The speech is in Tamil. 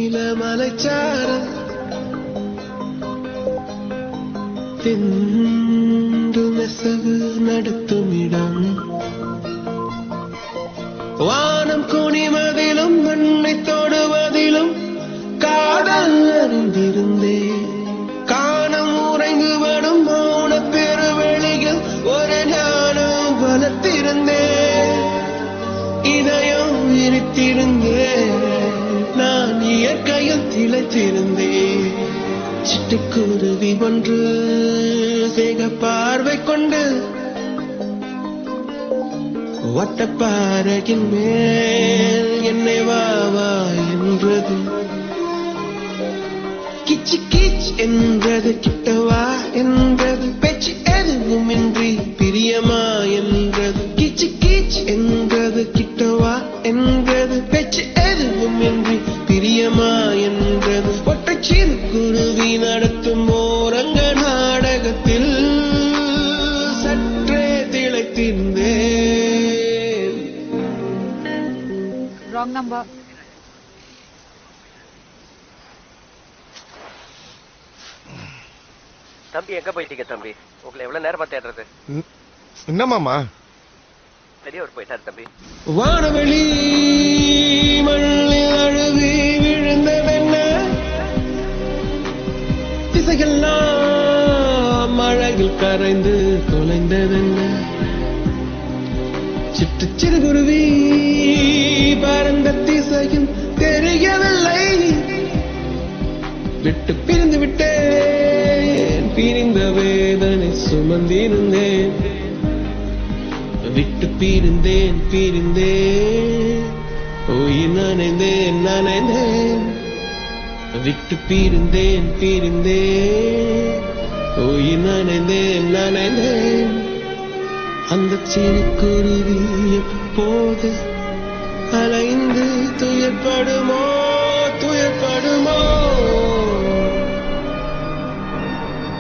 நீலமலைச்சாரல் தென்று நெசவு நடத்தும் இடம் வானம் குனிவதிலும் மண்ணை தொடுவதிலும் காதல் அறிந்திருந்தே காணம் உறங்குவடும் மௌன பெருவெளிகள் ஒரு நானும் வளர்த்திருந்தே இதயம் விரித்திருந்தே நான் இயற்கையில் திளைத்திருந்தே சிட்டுக்குருவி ஒன்று சேக பார்வை கொண்டு வட்டப்பாறையின் மேல் என்னை வா என்றது கிச்சு கிச் என்றது கிட்டவா என்றது பேச்சு எதுவுமின்றி பிரியமா என்றது கிச்சு கிச் என்றது கிட்டவா என்றது பேச்சு எதுவுமின்றி பிரியமா என்றது ஒற்றை சிறு குருவி நடத்தும் ஓரங்க நாடகத்தில் சற்றே திளைத்திருந்தேன். Wrong number. தம்பி எங்க போயிட்டீங்க தம்பி? உங்களை எவ்வளவு நேரமா தேடுறது? என்ன மாமா? பெரியவர் போயிட்டாரு தம்பி. வானவெளி மண்ணில் அழுவி விழுந்ததென்ன திசையெல்லாம் மழையில் கரைந்து தொலைந்ததென்ன சிட்டு சிறுகுருவி பரந்த திசையும் தெரியவில்லை விட்டு பிரிந்து விட்டேன் பிரிந்த வேதனை சுமந்திருந்தேன் விட்டு பிரிந்தேன் உயிர் நனைந்தேன் விட்டு பிரிந்தேன் உயிர் நனைந்தேன் அந்த சிறு குருவி எப்போது அலைந்து துயர்படுமோ